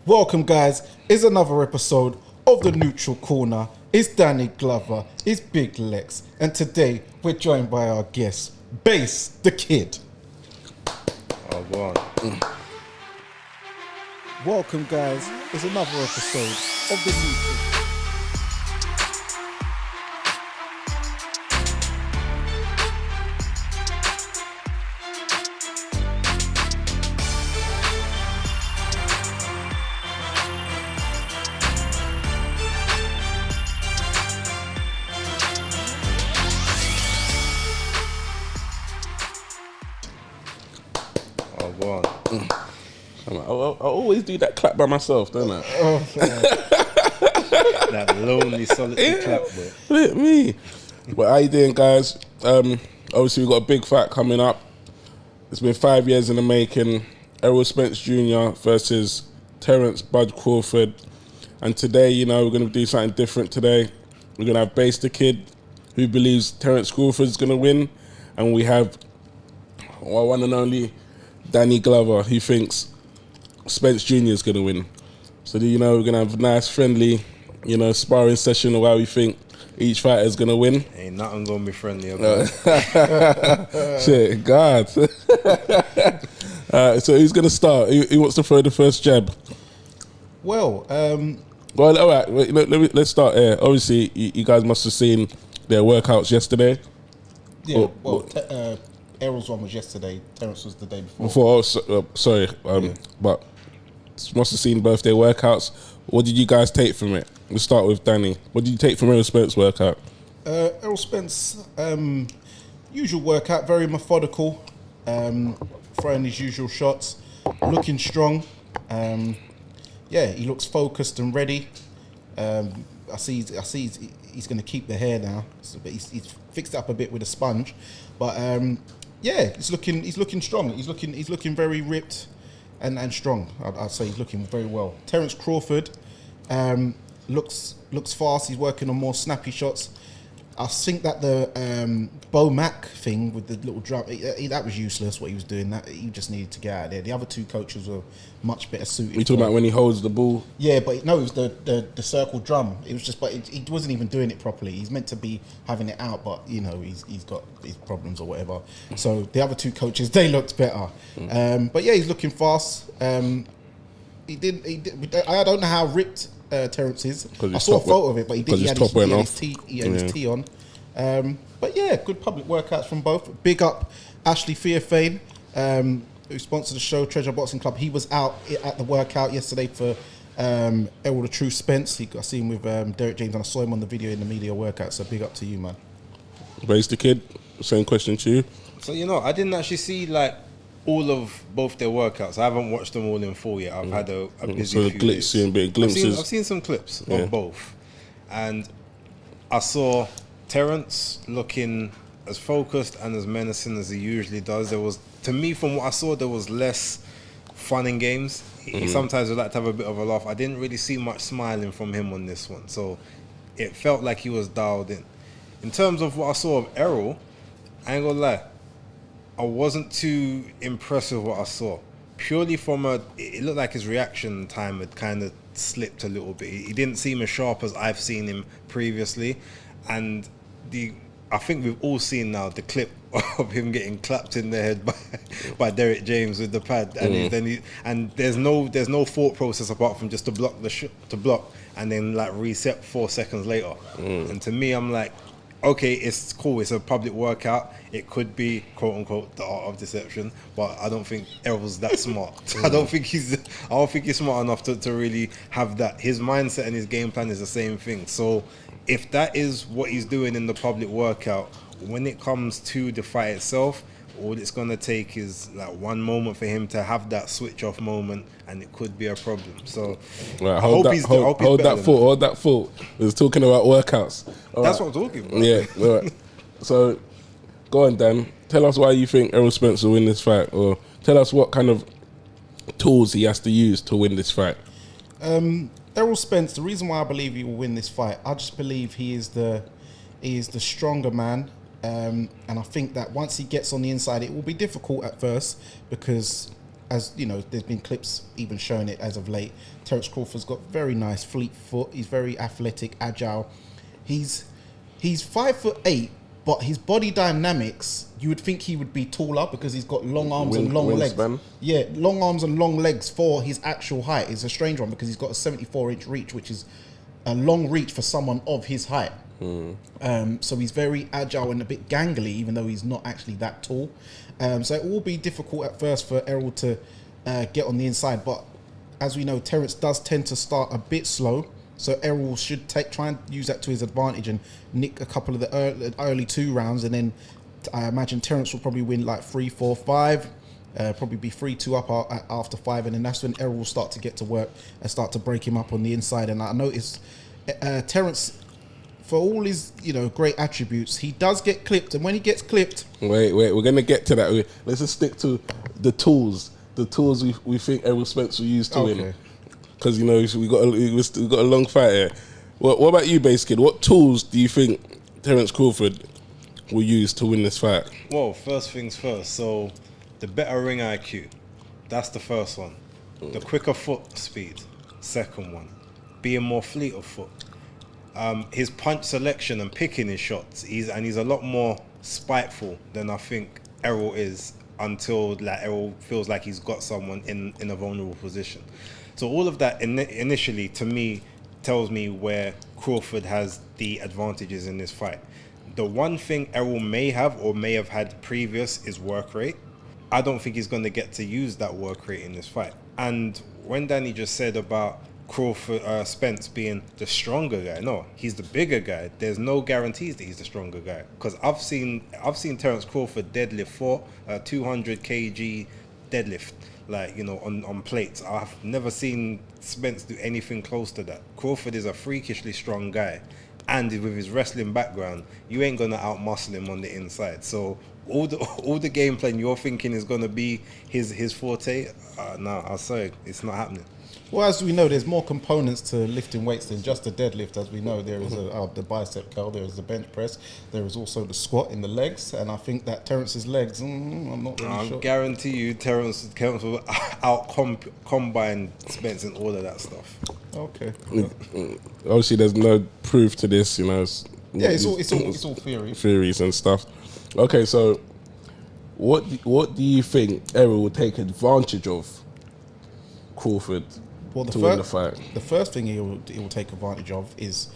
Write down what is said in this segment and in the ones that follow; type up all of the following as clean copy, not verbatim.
Welcome, guys. It's another episode of the Neutral Corner. It's Danny Glover. It's Big Lex, and today we're joined by our guest, Bass the Kid. Oh, go on. Welcome, guys. It's another episode of the Neutral. Oh, go on. I always do that clap by myself, don't I? That lonely, solitary clap, boy. Look at me. But how you doing, guys? Obviously, we've got a big fight coming up. It's been 5 years in the making. Errol Spence Jr. versus Terence Crawford. And today, we're going to do something different today. We're going to have Bass the Kid, who believes Terence Crawford is going to win. And we have our one and only Danny Glover, who thinks Spence Jr. is going to win. So, we're going to have a nice, friendly, sparring session of how we think each fighter is going to win. Ain't nothing going to be friendly about it. Shit, God. So who's going to start? Who wants to throw the first jab? Well, all right. Let's start here. Obviously, you guys must have seen their workouts yesterday. yeah. Errol's one was yesterday. Terence was the day before. But must have seen both their workouts. What did you guys take from it? We'll start with Danny. What did you take from Errol Spence's workout? Errol Spence, usual workout, very methodical, throwing his usual shots, looking strong. He looks focused and ready. I see he's going to keep the hair now, but he's fixed it up a bit with a sponge. But he's looking strong. He's looking very ripped and strong. I'd say he's looking very well. Terence Crawford looks fast. He's working on more snappy shots. I think that the Bo Mac thing with the little drum, that was useless. What he was doing, that he just needed to get out of there. The other two coaches were much better suited. You talking about when he holds the ball? Yeah, but no, it was the circle drum. It was just, but he wasn't even doing it properly. He's meant to be having it out, but he's got his problems or whatever. So the other two coaches, they looked better. But yeah, he's looking fast. He did. I don't know how ripped Terence is. I saw a photo of it, but he had his tee on. But yeah, good public workouts from both. Big up Ashley Theophane, who sponsored the show, Treasure Boxing Club. He was out at the workout yesterday for Errol the True Spence. I see him with Derek James, and I saw him on the video in the media workout. So big up to you, man. Bass the Kid, same question to you. So, I didn't actually see, all of both their workouts. I haven't watched them all in full yet. I've had a busy few days. Seeing bit of glimpses. I've seen some clips of both. And I saw Terence looking as focused and as menacing as he usually does. To me, from what I saw, there was less fun and games. He sometimes would like to have a bit of a laugh. I didn't really see much smiling from him on this one. So it felt like he was dialed in. In terms of what I saw of Errol, I ain't gonna lie, I wasn't too impressed with what I saw. Purely it looked like his reaction time had kind of slipped a little bit. He didn't seem as sharp as I've seen him previously. And I think we've all seen now the clip of him getting clapped in the head by Derek James with the pad, and there's no thought process apart from just to block to block and then reset 4 seconds later. And to me, I'm like, okay, it's cool. It's a public workout. It could be quote unquote the art of deception, but I don't think Errol's that smart. I don't think he's smart enough to really have that. His mindset and his game plan is the same thing. So if that is what he's doing in the public workout, when it comes to the fight itself, all it's going to take is one moment for him to have that switch off moment, and it could be a problem. So right, hold that thought. We was talking about workouts. That's what I'm talking about. Yeah, all right. So go on, Dan. Tell us why you think Errol Spence will win this fight, or tell us what kind of tools he has to use to win this fight. Errol Spence, the reason why I believe he will win this fight, I just believe he is the stronger man. And I think that once he gets on the inside, it will be difficult at first because as you know, there's been clips even showing it as of late. Terence Crawford's got very nice fleet foot. He's very athletic, agile. He's 5'8", but his body dynamics, you would think he would be taller because he's got long arms and long legs. Wingspan. Yeah, long arms and long legs for his actual height. It's a strange one because he's got a 74-inch reach, which is a long reach for someone of his height. So he's very agile and a bit gangly, even though he's not actually that tall. So it will be difficult at first for Errol to get on the inside. But as we know, Terence does tend to start a bit slow. So Errol should try and use that to his advantage and nick a couple of the early 2 rounds. And then I imagine Terence will probably win like 3, 4, 5. Probably be 3-2 up after 5. And then that's when Errol will start to get to work and start to break him up on the inside. And I noticed Terence, for all his great attributes, he does get clipped. And when he gets clipped... Wait, we're going to get to that. Let's just stick to the tools. The tools we think Errol Spence will use to win. Because, we got a long fight here. What about you, Base Kid? What tools do you think Terence Crawford will use to win this fight? Well, first things first. So, the better ring IQ. That's the first one. The quicker foot speed. Second one. Being more fleet of foot. His punch selection and picking his shots. He's a lot more spiteful than I think Errol is until Errol feels like he's got someone in a vulnerable position. So all of that initially, to me, tells me where Crawford has the advantages in this fight. The one thing Errol may have had previous is work rate. I don't think he's going to get to use that work rate in this fight. And when Danny just said about Crawford, Spence being the stronger guy, no, he's the bigger guy. There's no guarantees that he's the stronger guy, because I've seen Terence Crawford deadlift 200 kg deadlift. On plates. I've never seen Spence do anything close to that. Crawford is a freakishly strong guy, and with his wrestling background, you ain't gonna outmuscle him on the inside. So all the game plan you're thinking is gonna be his forte, no, I'm sorry, it's not happening. Well, as we know, there's more components to lifting weights than just the deadlift. As we know, there is the bicep curl, there is the bench press, there is also the squat in the legs, and I think that Terence's legs, I'm not really sure. I guarantee you, Terence will combine Spence and all of that stuff. Okay. Obviously, there's no proof to this, It's all theory. Theories and stuff. Okay, so what do you think Errol will take advantage of Crawford to win the fight? The first thing he will take advantage of is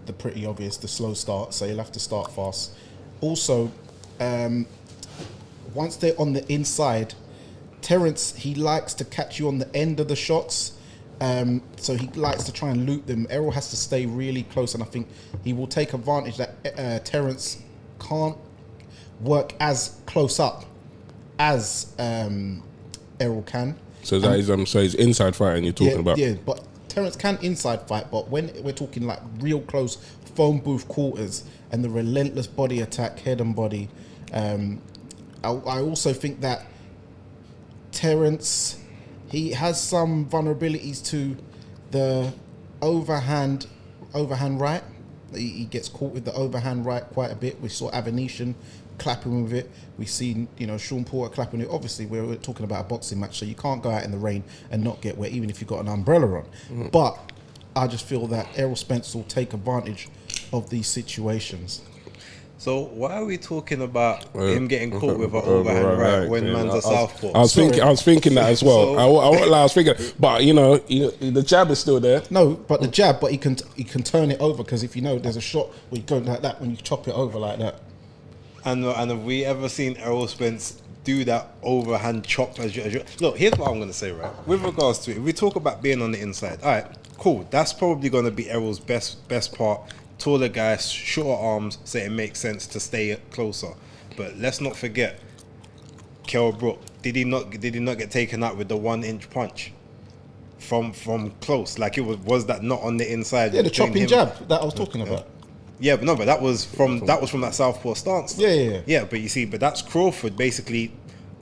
the pretty obvious, the slow start. So he'll have to start fast. Also, once they're on the inside, Terence, he likes to catch you on the end of the shots. So he likes to try and loop them. Errol has to stay really close, and I think he will take advantage that Terence can't work as close up as Errol can. So that is his inside fighting you're talking about. Yeah, but Terence can inside fight, but when we're talking like real close phone booth quarters and the relentless body attack, head and body, I also think that Terence, he has some vulnerabilities to the overhand right. He gets caught with the overhand right quite a bit. We saw Avenetian clapping with it. We've seen, Sean Porter clapping it. Obviously, we're talking about a boxing match, so you can't go out in the rain and not get wet, even if you've got an umbrella on. Mm-hmm. But I just feel that Errol Spence will take advantage of these situations. So why are we talking about him getting caught with an overhand right when man's a southpaw? I was thinking that as well. I won't lie, I was thinking, but the jab is still there. No, but the jab, but he can turn it over, because if there's a shot where you go like that when you chop it over like that. And have we ever seen Errol Spence do that overhand chop? Look, here's what I'm going to say, right? With regards to it, if we talk about being on the inside, all right, cool. That's probably going to be Errol's best part. Taller guy, shorter arms, so it makes sense to stay closer. But let's not forget, Kell Brook, did he not get taken out with the 1-inch punch from close? Like, it was that not on the inside? Yeah, the chopping jab that I was talking about. Yeah, but that was from that southpaw stance. Yeah. Yeah, but you see, that's Crawford. Basically,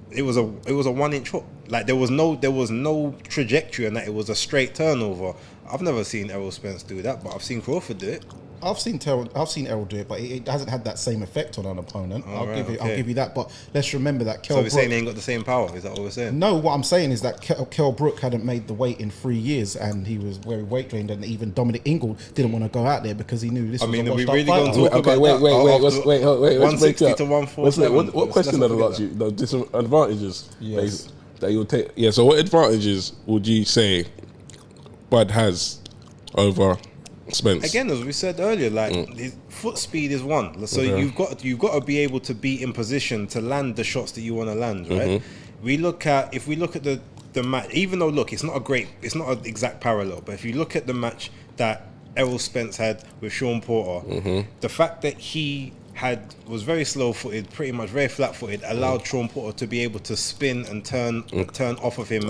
it was a 1-inch hook. Like, there was no trajectory, and that it was a straight turnover. I've never seen Errol Spence do that, but I've seen Crawford do it. I've seen Errol do it, but it hasn't had that same effect on an opponent. I'll give you that. But let's remember that So we're saying they ain't got the same power. Is that what we're saying? No, what I'm saying is that Kell Brook hadn't made the weight in 3 years, and he was very weight drained. And even Dominic Ingold didn't want to go out there because he knew this was a washed up fighter. Wait. 160 to 147. What question did I ask you? The disadvantages that you'll take. Yeah. So, what advantages would you say Bud has over Spence? Again, as we said earlier, like his foot speed is one. So you've got to be able to be in position to land the shots that you want to land, right? If we look at the match, even though it's not an exact parallel, but if you look at the match that Errol Spence had with Sean Porter, the fact that he was very slow-footed, pretty much very flat-footed, allowed Sean Porter to be able to spin and turn off of him.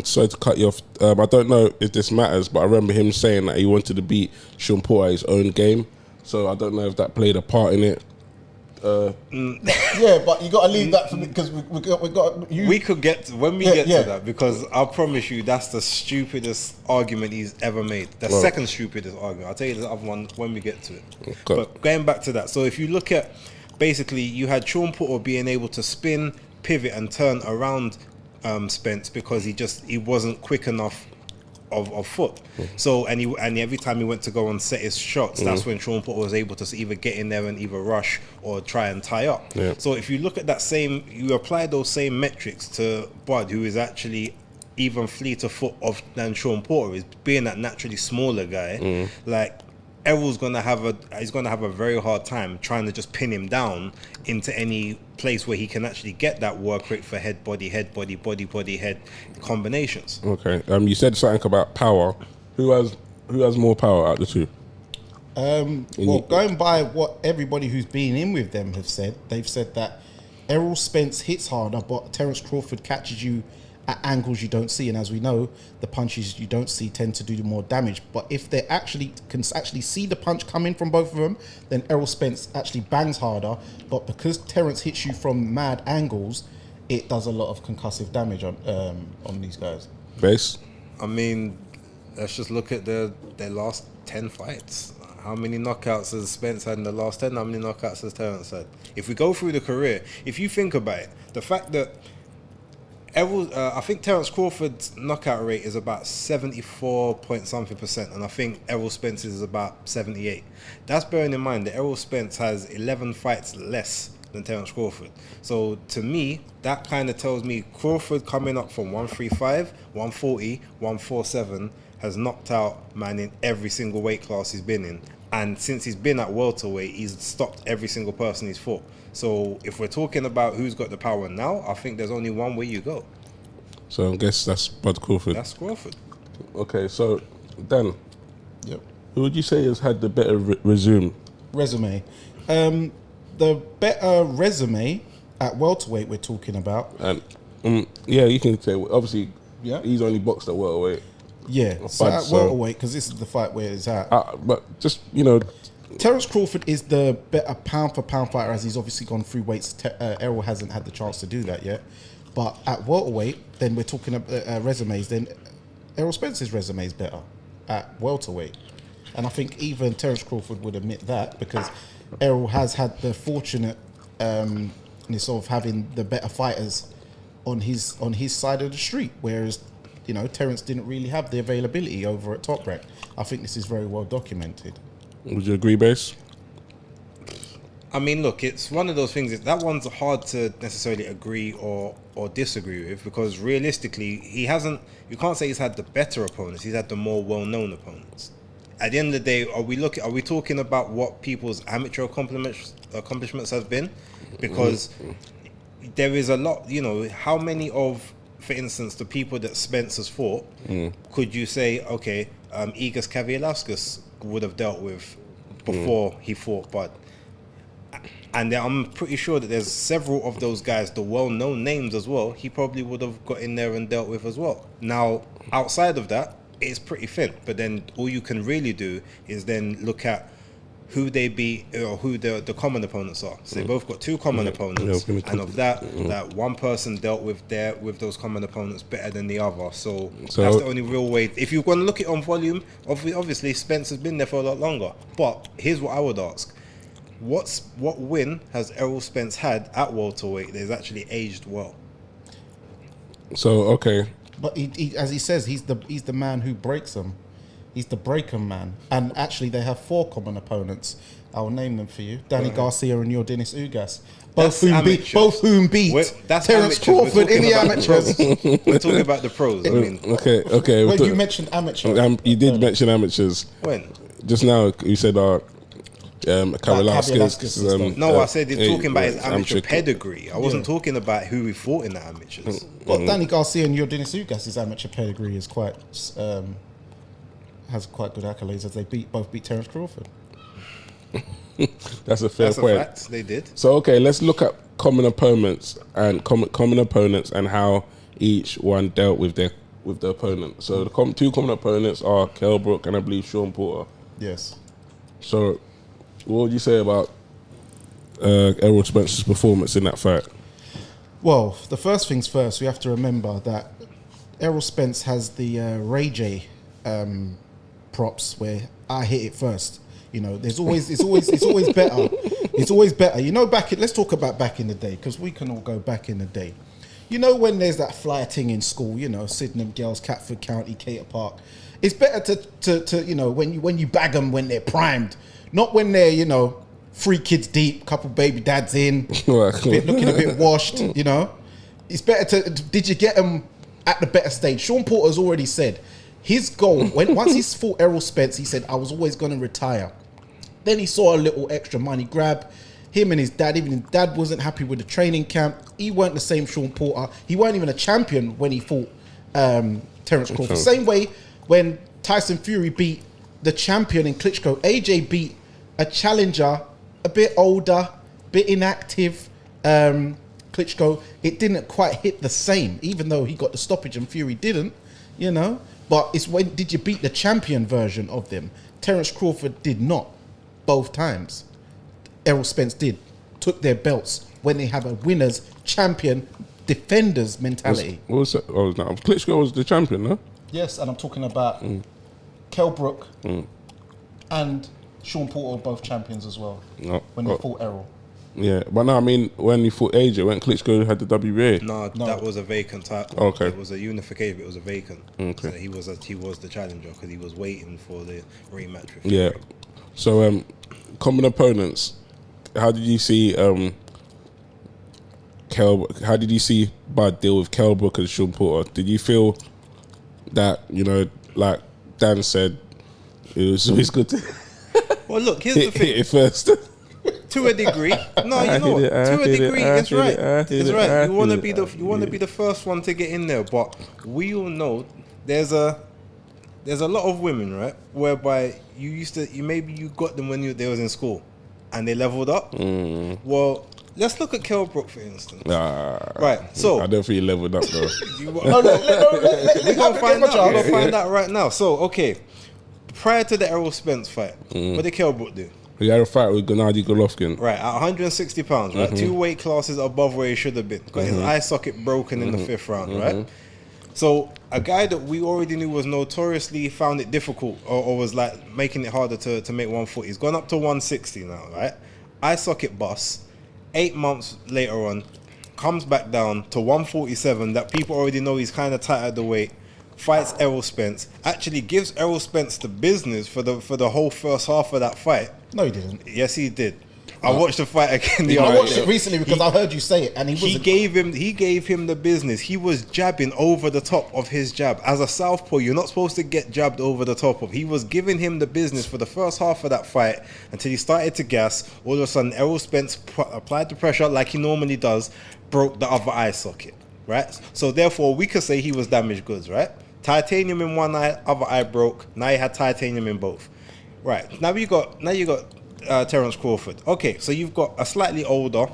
Sorry to cut you off. I don't know if this matters, but I remember him saying that he wanted to beat Sean Porter at his own game. So I don't know if that played a part in it. Yeah, but you got to leave that for me because we could get to that, because I promise you that's the stupidest argument he's ever made. The second stupidest argument. I'll tell you the other one when we get to it. Okay. But going back to that, so if you look at, basically you had Sean Porter being able to spin, pivot and turn around Spence because he wasn't quick enough of foot. So and every time he went to go and set his shots, that's when Sean Porter was able to either get in there and either rush or try and tie up. So if you look at you apply those same metrics to Bud, who is actually even fleeter foot than Sean Porter, is being that naturally smaller guy. Like Errol's gonna have a very hard time trying to just pin him down into any place where he can actually get that work rate for head body head combinations. Okay. You said something about power. Who has more power out of the two? Going by what everybody who's been in with them have said, they've said that Errol Spence hits harder, but Terence Crawford catches you at angles you don't see, and as we know, the punches you don't see tend to do more damage. But if they can see the punch coming from both of them, then Errol Spence actually bangs harder. But because Terence hits you from mad angles, it does a lot of concussive damage on these guys. Base? I mean, let's just look at their last 10 fights. How many knockouts has Spence had in the last 10? How many knockouts has Terence had? If we go through the career, if you think about it, the fact that I think Terence Crawford's knockout rate is about 74% and I think Errol Spence's is about 78. That's bearing in mind that Errol Spence has 11 fights less than Terence Crawford. So to me, that kind of tells me Crawford coming up from 135, 140, 147 has knocked out man in every single weight class he's been in. And since he's been at welterweight, he's stopped every single person he's fought. So if we're talking about who's got the power now, I think there's only one way you go. So I guess that's Bud Crawford. That's Crawford. Okay, so Dan, Yep. who would you say has had the better resume? Resume. The better resume at welterweight we're talking about. And yeah, you can say obviously. Yeah. He's only boxed at welterweight. Yeah. So at welterweight, because this is the fight where it's at. But just Terence Crawford is the better pound for pound fighter, as he's obviously gone through weights. Errol hasn't had the chance to do that yet. But at welterweight, then we're talking about resumes. Then Errol Spence's resume is better at welterweight, and I think even Terence Crawford would admit that, because Errol has had the fortunate of having the better fighters on his side of the street, whereas Terence didn't really have the availability over at Top Rank. I think this is very well documented. Would you agree, Base? I mean, look, it's one of those things. That one's hard to necessarily agree or disagree with, because realistically, you can't say he's had the better opponents. He's had the more well-known opponents. At the end of the day, are we talking about what people's amateur accomplishments have been? Because there is a lot. How many of, for instance, the people that Spence has fought, could you say, okay, Igor Kavilauskas would have dealt with before he fought Bud? And I'm pretty sure that there's several of those guys, the well-known names as well, he probably would have got in there and dealt with as well. Now, outside of that, it's pretty thin. But then all you can really do is then look at who they beat or who the common opponents are. So they both got two common opponents, and of that one person dealt with those common opponents better than the other. So that's the only real way. If you're going to look at it on volume, obviously Spence has been there for a lot longer. But here's what I would ask: what win has Errol Spence had at welterweight that is actually aged well? So okay, but he, as he says, he's the man who breaks them. He's the breaker man. And actually, they have 4 common opponents. I'll name them for you: Danny Garcia and Yordenis Ugas. Both whom beat Terence Crawford in the amateurs. We're talking about the pros. I mean, okay. When you mentioned amateurs, you did mention amateurs. When? Just now, you said Kavalauskas. No, I said you're talking about his amateur pedigree. I wasn't talking about who he fought in the amateurs. Well, Danny Garcia and Yordenis Ugas' amateur pedigree is quite has quite good accolades, as they both beat Terence Crawford. That's a fair point. Fact. They did. So okay, let's look at common opponents and how each one dealt with the opponent. So the 2 common opponents are Kell Brook and I believe Sean Porter. Yes. So what would you say about Errol Spence's performance in that fight? Well, the first things first, we have to remember that Errol Spence has the Ray J props where I hit it first. You know, it's always better. It's always better. You know, let's talk about back in the day, because we can all go back in the day. You know, when there's that flyer thing in school, you know, Sydenham Girls, Catford County, Cater Park. It's better to you know, when you bag them when they're primed, not when they're, you know, 3 kids deep, couple baby dads in, looking a bit washed. You know, it's better to. Did you get them at the better stage? Sean Porter's already said his goal, once he's fought Errol Spence, he said, I was always going to retire. Then he saw a little extra money grab. Him and his dad, even his dad wasn't happy with the training camp. He weren't the same Sean Porter. He weren't even a champion when he fought Terence Crawford. Same way when Tyson Fury beat the champion in Klitschko, AJ beat a challenger, a bit older, bit inactive, Klitschko. It didn't quite hit the same, even though he got the stoppage and Fury didn't, you know. But it's when did you beat the champion version of them? Terence Crawford did not, both times. Errol Spence did. Took their belts when they have a winner's champion defenders mentality. What was that? Oh, no. Klitschko was the champion, no? Yes, and I'm talking about Kell Brook and Sean Porter, both champions as well. No. When they fought Errol. Yeah, but no, I mean, when he fought AJ, when Klitschko had the WBA. No, that was a vacant title. Okay. It was a unification, it was a vacant. Okay. So he was the challenger because he was waiting for the rematch with Yeah. Fury. So, common opponents. How did you see how did you see Bud deal with Kell Brook and Sean Porter? Did you feel that, you know, like Dan said, it was always good to Well, look, here's the thing. hit it first? To a degree, no, you know what? To a degree, it's right. It's right. You want to be the first one to get in there, but we all know there's a lot of women, right, whereby you got them when they was in school, and they leveled up. Well, let's look at Kell Brook for instance. Right. So I don't think he leveled up though. We're gonna find out. We're gonna find out right now. So okay, prior to the Errol Spence fight, what did Kell Brook do? He had a fight with Gennady Golovkin. Right, at 160 pounds, right? 2 weight classes above where he should have been. Got his eye socket broken in the 5th round, right? So a guy that we already knew was notoriously found it difficult or was like making it harder to make 140. He's gone up to 160 now, right? Eye socket bust. 8 months later on, comes back down to 147 that people already know he's kind of tight at the weight. Fights Errol Spence, actually gives Errol Spence the business for the whole first half of that fight. No, he didn't. Yes, he did. I watched the fight again the I other watched day. it recently because I heard you say it, and He gave him the business. He was jabbing over the top of his jab. As a southpaw, you're not supposed to get jabbed over the top of. He was giving him the business for the first half of that fight until he started to gas. All of a sudden, Errol Spence applied the pressure like he normally does, broke the other eye socket. Right. So therefore, we could say he was damaged goods. Right. Titanium in one eye, other eye broke. Now you had titanium in both. Right. Now you got Terence Crawford. Okay, so you've got a slightly older,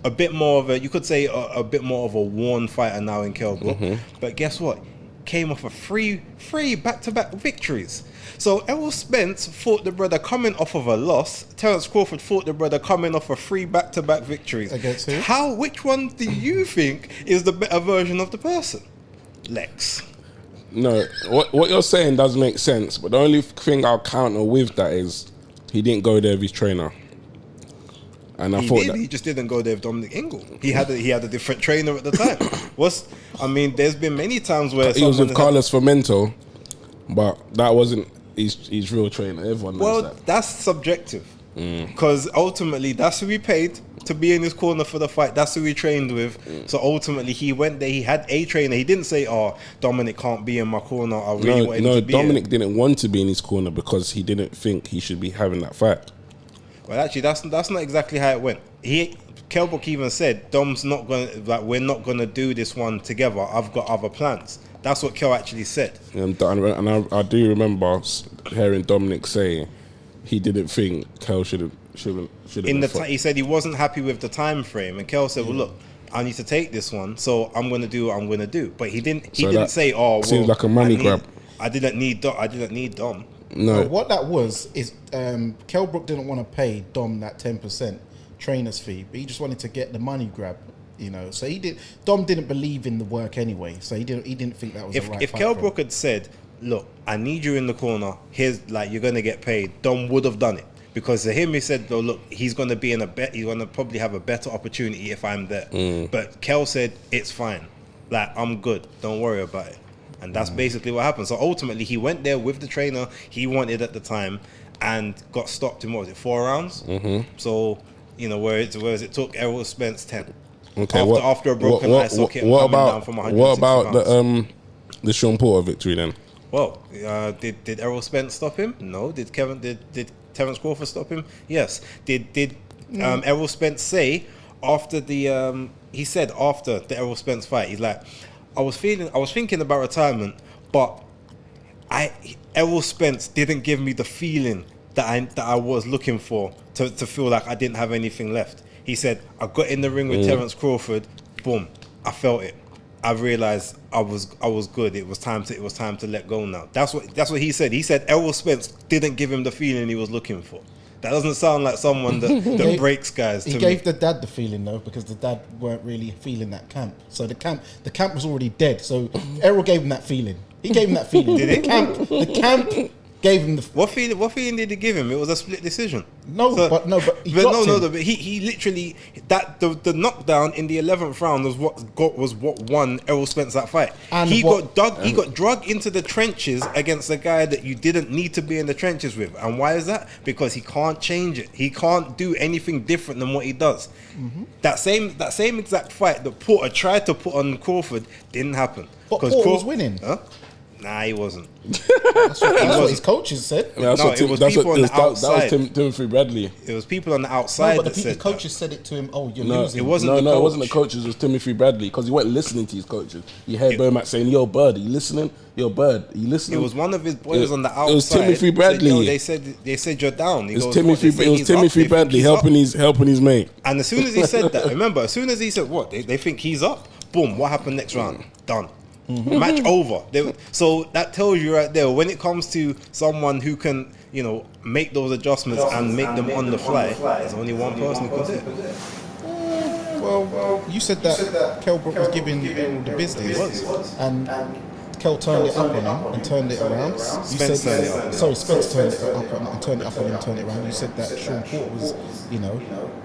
a bit more of a worn fighter now in Kell Brook. But guess what? came off of three back-to-back victories. So Errol Spence fought the brother coming off of a loss. Terence Crawford fought the brother coming off of 3 back-to-back victories. Against who? Which one do you think is the better version of the person? Lex. No, what you're saying does make sense, but the only thing I'll counter with that is he didn't go there with his trainer. And He just didn't go there with Dominic Ingle. He had a different trainer at the time. There's been many times where he was with Carlos Fermento, but that wasn't his real trainer. Everyone knows that. That's subjective, because ultimately that's who he paid to be in his corner for the fight. That's who he trained with. So ultimately he went there. He had a trainer. He didn't say, "Oh, Dominic can't be in my corner. I really want him to be." No, Dominic didn't want to be in his corner because he didn't think he should be having that fight. Well, actually, that's not exactly how it went. Kell Brook even said, "Dom's not going. We're not going to do this one together. I've got other plans." That's what Kell actually said. And I do remember hearing Dominic say he didn't think Kell should have. He said he wasn't happy with the time frame, and Kell said, "Well, look, I need to take this one, so I'm going to do what I'm going to do." But he didn't say, "Oh, well, seems like a money grab." I didn't need Dom. No, what that was is Kell Brook didn't want to pay Dom that 10% trainer's fee, but he just wanted to get the money grab, So Dom didn't believe in the work anyway, so he didn't think that was the right. If Kell Brook had said, "Look, I need you in the corner. Here's you're gonna get paid," Dom would have done it, because to him he said, "Oh, look, he's gonna be he's gonna probably have a better opportunity if I'm there." But Kell said, "It's fine. I'm good. Don't worry about it." And that's basically what happened. So ultimately, he went there with the trainer he wanted at the time, and got stopped in 4 rounds. So whereas it took Errol Spence 10. Okay. After a broken eye socket, down from 160 what about pounds. the Sean Porter victory then? Well, did Errol Spence stop him? No. Did Terence Crawford stop him? Yes. Did Errol Spence say after the he said after the Errol Spence fight, he's like, I was thinking about retirement, but Errol Spence didn't give me the feeling that I was looking for to feel like I didn't have anything left. He said, I got in the ring with Terence Crawford, boom, I felt it. I realized I was good. It was time to let go now. That's what he said. He said Errol Spence didn't give him the feeling he was looking for. That doesn't sound like someone that breaks guys. He gave the dad the feeling though, because the dad weren't really feeling that camp. So the camp was already dead. So Errol gave him that feeling. He gave him that feeling. Did he? The camp gave him the. What feeling did he give him? It was a split decision. But he literally the knockdown in the 11th round was what won Errol Spence that fight. And he got dragged into the trenches against a guy that you didn't need to be in the trenches with. And why is that? Because he can't change it. He can't do anything different than what he does. That same exact fight that Porter tried to put on Crawford didn't happen. But Porter was winning. Huh? Nah, he wasn't. That's what his coaches said. Yeah, it was people on the outside. That was Timothy Bradley. It was people on the outside that said the coaches said it to him. Oh, you're It losing. wasn't it wasn't the coaches. It was Timothy Bradley, because he weren't listening to his coaches. You heard Bermack saying, "Yo, Bird, are you listening? Yo, Bird, are you listening?" It was one of his boys on the outside. It was Timothy Bradley. They said you're down. It was Timothy Bradley helping his mate. And as soon as he said that, remember, as soon as he said what they think he's up, boom, what happened next round? Done. Match over. So that tells you right there, when it comes to someone who can, make those adjustments and make them on the fly, there's only one person who can do it. Well, you said that Kell Brook was giving Errol the business, and Kell turned it up on him and turned it around. Spence turned it up and turned it up on him and turned it around. You said that Sean Porter was,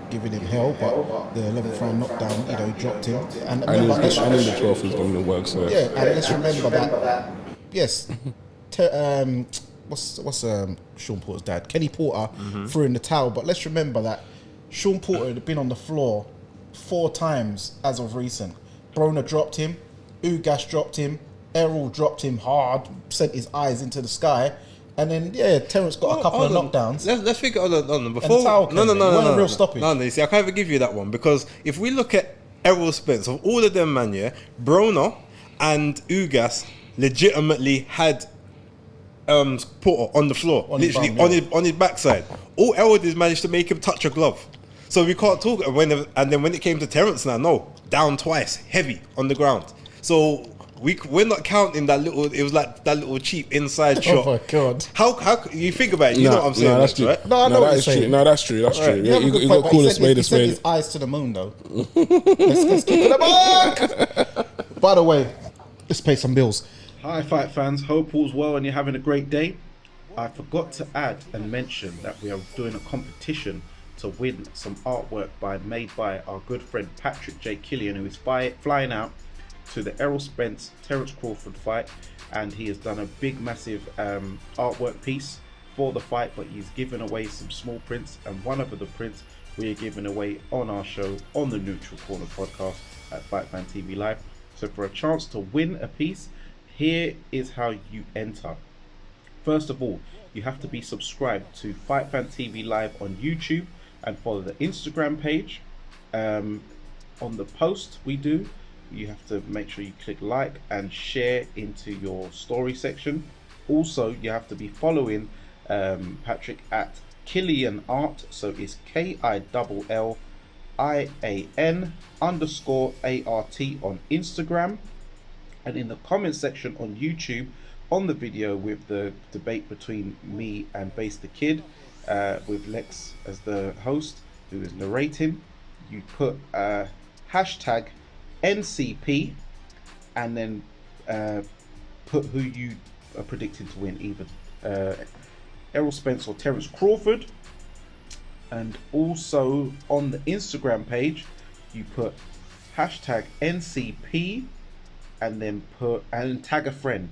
giving him hell, but the 11th round knockdown, dropped him. And I knew the 12th was going to work. So yeah, and let's remember that. Yes, what's Sean Porter's dad? Kenny Porter threw in the towel, but let's remember that Sean Porter had been on the floor 4 times as of recent. Broner dropped him, Ugas dropped him, Errol dropped him hard, sent his eyes into the sky, and then Terence got a couple of knockdowns. Let's figure out before. No. Real stoppage. No, you see, I can't even give you that one, because if we look at Errol Spence, of all of them, man, Broner and Ugas legitimately had Porter on the floor, on his backside. All Errol did is manage to make him touch a glove. So we can't talk. And then when it came to Terence now, no, down twice, heavy on the ground. So we're not counting that little. It was like that little cheap inside shot. Oh my God. How you think about it? You know what I'm saying? No, that's true. right? No, I know what that you're is true. saying. No, that's true. That's true. You have a You good got point, to but call he a sent spade a he sent spade. his eyes to the moon, though. let's keep it up. By the way, let's pay some bills. Hi Fight fans, hope all's well and you're having a great day. I forgot to add and mention that we are doing a competition to win some artwork made by our good friend Patrick J. Killian, who is flying out to the Errol Spence Terence Crawford fight, and he has done a big massive artwork piece for the fight, but he's given away some small prints, and one of the prints we are giving away on our show on the Neutral Corner podcast at Fight Fan TV Live. So for a chance to win a piece, here is how you enter. First of all, you have to be subscribed to Fight Fan TV Live on YouTube and follow the Instagram page. On the post we do, you have to make sure you click like and share into your story section. Also, you have to be following Patrick at Killian Art, so it's KILLIAN_ART on Instagram. And in the comment section on YouTube, on the video with the debate between me and Base the Kid, with Lex as the host who is narrating, you put hashtag NCP and then put who you are predicting to win, either Errol Spence or Terence Crawford. And also on the Instagram page, you put hashtag NCP and then tag a friend.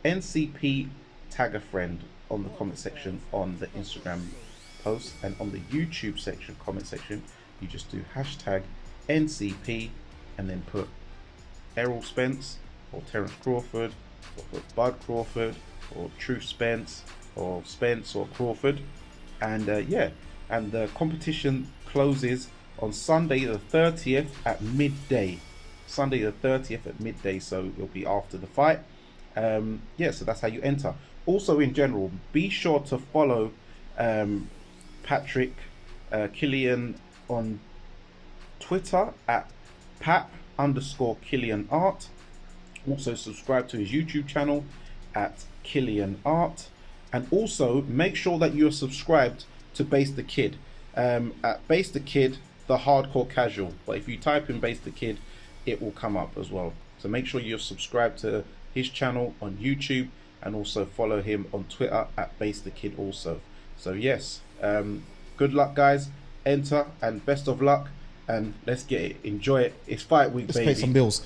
NCP, tag a friend on the comment section on the Instagram post, and on the YouTube section comment section you just do hashtag NCP and then put Errol Spence or Terence Crawford, or put Bud Crawford or Truth Spence or Spence or Crawford, and and the competition closes on Sunday the 30th at midday. Sunday the 30th at midday, so it'll be after the fight. So that's how you enter. Also, in general, be sure to follow Patrick Killian on Twitter at Pat_KillianArt. Also subscribe to his YouTube channel at Killian Art, and also make sure that you're subscribed to Base the Kid at Base the Kid, the hardcore casual. But if you type in Base the Kid, it will come up as well. So make sure you're subscribed to his channel on YouTube, and also follow him on Twitter at Base the Kid also. So yes, good luck guys, enter, and best of luck, and let's get it, enjoy it. It's fight week, Let's baby. pay some bills.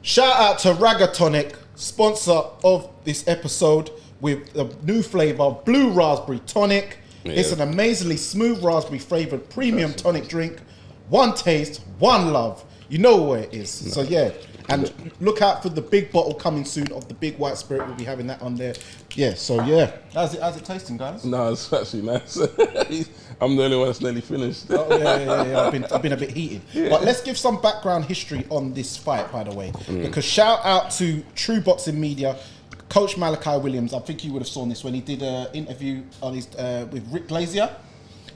Shout out to Ragatonic, sponsor of this episode, with the new flavour Blue Raspberry Tonic. Yeah. It's an amazingly smooth raspberry flavoured premium tonic drink. One taste, one love. You know where it is. So yeah, and look out for the big bottle coming soon of the big white spirit. We'll be having that on there. Yeah. So yeah, how's it tasting, guys? No, it's actually nice. I'm the only one that's nearly finished. Oh, yeah. I've been a bit heated. But let's give some background history on this fight, by the way, because shout out to True Boxing Media. Coach Malachi Williams, I think you would have seen this when he did an interview on his with Rick Glazier,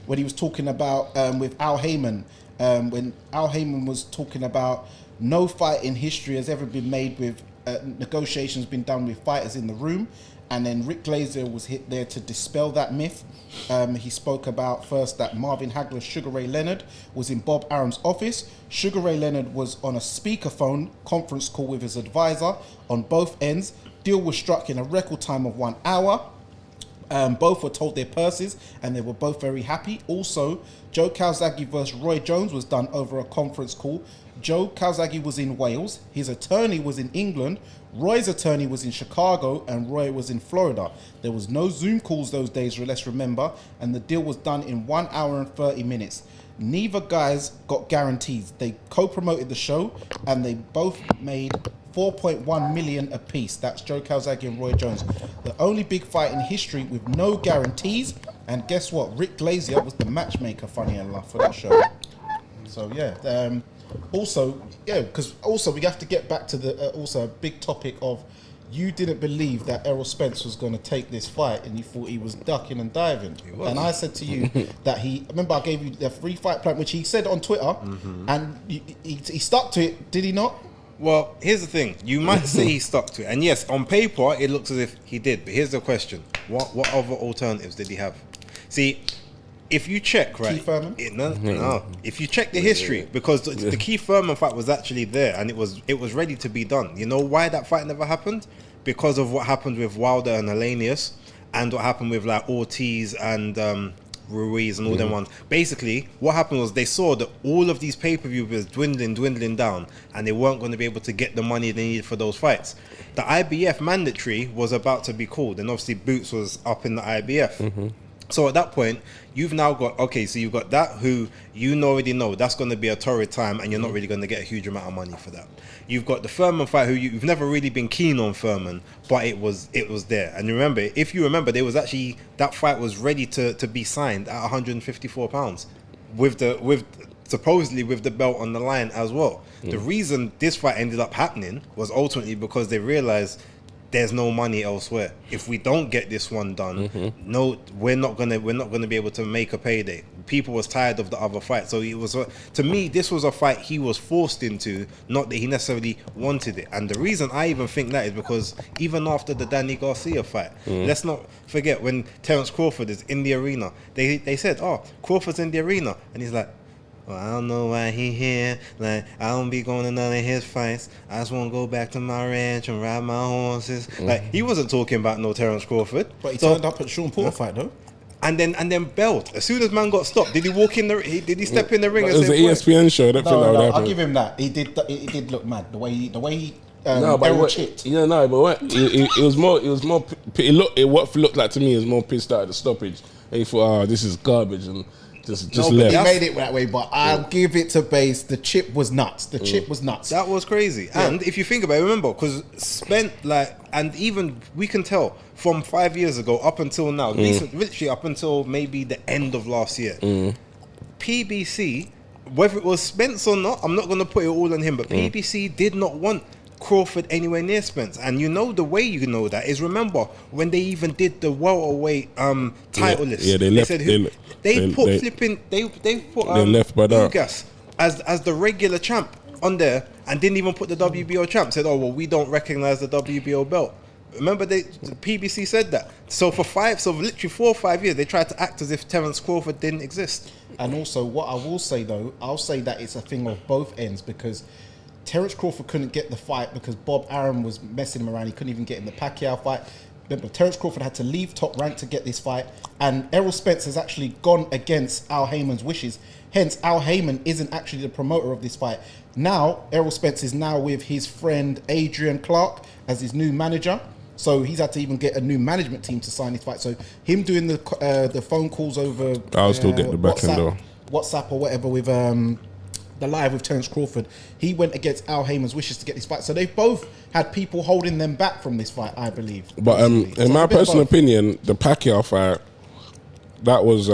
when he was talking about with alhaymon. When alhaymon was talking about no fight in history has ever been made with negotiations been done with fighters in the room, and then Rick Glazier was hit there to dispel that myth. He spoke about first that Marvin Hagler's Sugar Ray Leonard was in Bob Arum's office. Sugar Ray Leonard was on a speakerphone conference call with his advisor on both ends. Deal was struck in a record time of 1 hour. Both were told their purses and they were both very happy. Also, Joe Calzaghe versus Roy Jones was done over a conference call. Joe Calzaghe was in Wales, his attorney was in England, Roy's attorney was in Chicago, and Roy was in Florida. There was no Zoom calls those days, let's remember, and the deal was done in 1 hour and 30 minutes. Neither guys got guarantees. They co-promoted the show and they both made 4.1 million apiece. That's Joe Calzaghe and Roy Jones. The only big fight in history with no guarantees. And guess what? Rick Glazier was the matchmaker, funny enough, for that show. So yeah. Because also we have to get back to the also a big topic of you didn't believe that Errol Spence was going to take this fight, and you thought he was ducking and diving. And I said to you that remember I gave you the free fight plan, which he said on Twitter, and he stuck to it. Did he not? Well, here's the thing. You might say he stuck to it, and yes, on paper it looks as if he did. But here's the question: what other alternatives did he have? See, if you check, right? Keith Thurman? No. If you check the history, because the Keith Thurman fight was actually there, and it was ready to be done. You know why that fight never happened? Because of what happened with Wilder and Hellenius, and what happened with like Ortiz and Ruiz and all them ones. Basically, what happened was they saw that all of these pay-per-views was dwindling down, and they weren't going to be able to get the money they needed for those fights. The IBF mandatory was about to be called, and obviously Boots was up in the IBF. So at that point, you've now got, so you've got that who you already know that's going to be a torrid time, and you're not really going to get a huge amount of money for that. You've got the Furman fight, who you've never really been keen on Furman, but it was there. And remember, if you remember, there was actually, that fight was ready to be signed at £154 with supposedly with the belt on the line as well. The reason this fight ended up happening was ultimately because they realized there's no money elsewhere. If we don't get this one done, no, we're not gonna be able to make a payday. People was tired of the other fight, so it was to me this was a fight he was forced into, not that he necessarily wanted it. And the reason I even think that is because even after the Danny Garcia fight, let's not forget when Terence Crawford is in the arena, they said, "Oh, Crawford's in the arena," and he's like, "Well, I don't know why he here. Like, I don't be going to none of his fights. I just want to go back to my ranch and ride my horses." Like, he wasn't talking about no Terence Crawford. But he turned up at Sean Porter fight, though. And then belt. As soon as man got stopped, did he walk in did he step in the ring? It was the ESPN show. I don't think that would happen. I'll give him that. He did look mad. The way he No, but Errol chipped. Yeah, no, but what? It was more. What looked like to me is more pissed out at the stoppage. And he thought, "Oh, this is garbage," and just left. He made it that way, but I'll give it to Base. The chip was nuts. The chip was nuts. That was crazy. Yeah. And if you think about it, remember, because Spence, and even we can tell from 5 years ago up until now, literally up until maybe the end of last year, PBC, whether it was Spence or not, I'm not going to put it all on him, but PBC did not want Crawford anywhere near Spence. And you know the way you know that is, remember when they even did the welterweight title list. Yeah, they left. They put left by that Ugas as the regular champ on there, and didn't even put the WBO champ. Said, "Oh well, we don't recognize the WBO belt." Remember, the PBC said that. So literally 4 or 5 years, they tried to act as if Terence Crawford didn't exist. And also, what I will say though, I'll say that it's a thing of both ends, because Terence Crawford couldn't get the fight because Bob Arum was messing him around. He couldn't even get in the Pacquiao fight. Remember, Terence Crawford had to leave Top Rank to get this fight, and Errol Spence has actually gone against Al Haymon's wishes. Hence, Al Haymon isn't actually the promoter of this fight. Now, Errol Spence is now with his friend Adrian Clark as his new manager. So he's had to even get a new management team to sign this fight. So him doing the phone calls over, I'll still get the back end though. WhatsApp or whatever with the live with Terence Crawford, he went against Al Haymon's wishes to get this fight. So they've both had people holding them back from this fight, I believe. But in my personal opinion, the Pacquiao fight, that was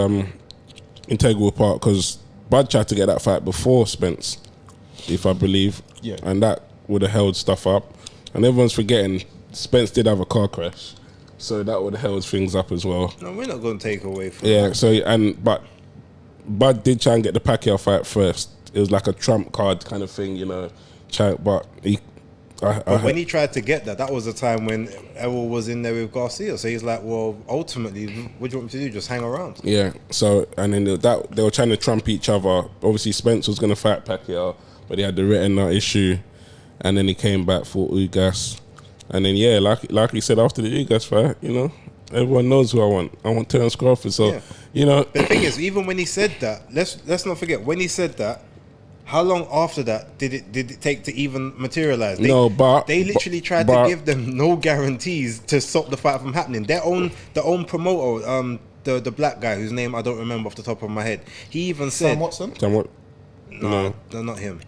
integral part, because Bud tried to get that fight before Spence, if I believe, and that would have held stuff up. And everyone's forgetting Spence did have a car crash, so that would have held things up as well. No, we're not going to take away from that. So but Bud did try and get the Pacquiao fight first. It was like a trump card kind of thing, you know. But when he tried to get that was the time when Errol was in there with Garcia. So he's like, well, ultimately, what do you want me to do? Just hang around. Yeah. So, and then they were trying to trump each other. Obviously, Spence was going to fight Pacquiao, but he had the retina issue, and then he came back for Ugas. And then, like he said, after the Ugas fight, you know, everyone knows who I want. I want Terence Crawford. So, you know. The thing is, even when he said that, let's not forget, when he said that, how long after that did it take to even materialize? They literally tried to give them no guarantees to stop the fight from happening. The own promoter, the black guy whose name I don't remember off the top of my head, he even said Sam Watson. No, not him.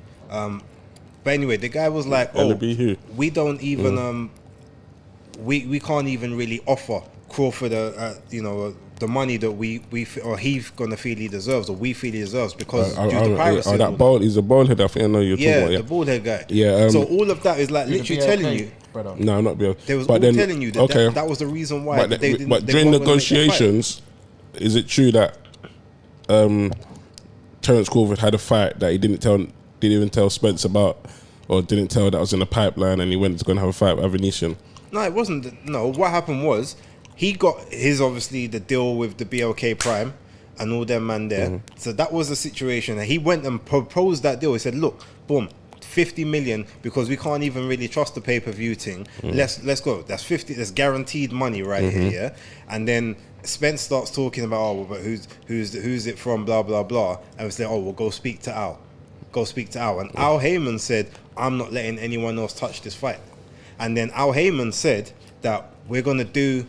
But anyway, the guy was like, we don't even we can't even really offer Crawford the money that we or he's gonna feel he deserves, or we feel he deserves, because due to piracy. He's a bald head. I think I know you're talking about. The bald head guy. Yeah. So all of that is like literally telling you. Brother. No, not Bill. They was telling you that was the reason why. But during negotiations, is it true that Terence Crawford had a fight that he didn't even tell Spence about, or didn't tell that was in the pipeline, and he went to go and have a fight with Avenetian? No, it wasn't. No, what happened was he got his, obviously, the deal with the BLK Prime and all them man there. So that was the situation. And he went and proposed that deal. He said, look, boom, 50 million, because we can't even really trust the pay-per-view thing. Let's go. That's 50. That's guaranteed money right here. Yeah. And then Spence starts talking about, oh, but who's it from? Blah blah blah. And we say, oh, well, go speak to Al. Go speak to Al. And Alhaymon said, I'm not letting anyone else touch this fight. And then Alhaymon said that we're gonna do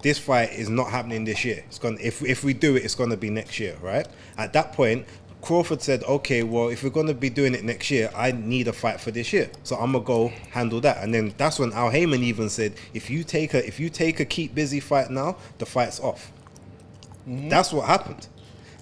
this fight is not happening this year. It's gonna, if we do it, it's gonna be next year, right? At that point, Crawford said, okay, well, if we're gonna be doing it next year, I need a fight for this year, so I'm gonna go handle that. And then that's when Alhaymon even said, if you take a keep busy fight now, the fight's off. That's what happened.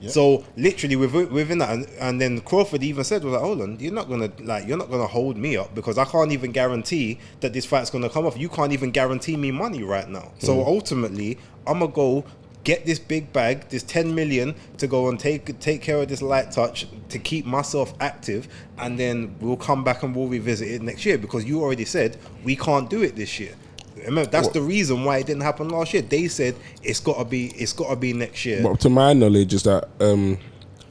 Yep. So literally within that, and then Crawford even said, "Was like, hold on, you're not gonna hold me up, because I can't even guarantee that this fight's gonna come off. You can't even guarantee me money right now. So ultimately, I'm gonna go get this big bag, this 10 million, to go and take care of this light touch to keep myself active, and then we'll come back and we'll revisit it next year, because you already said we can't do it this year." Remember, that's the reason why it didn't happen last year. They said it's gotta be next year. But to my knowledge is that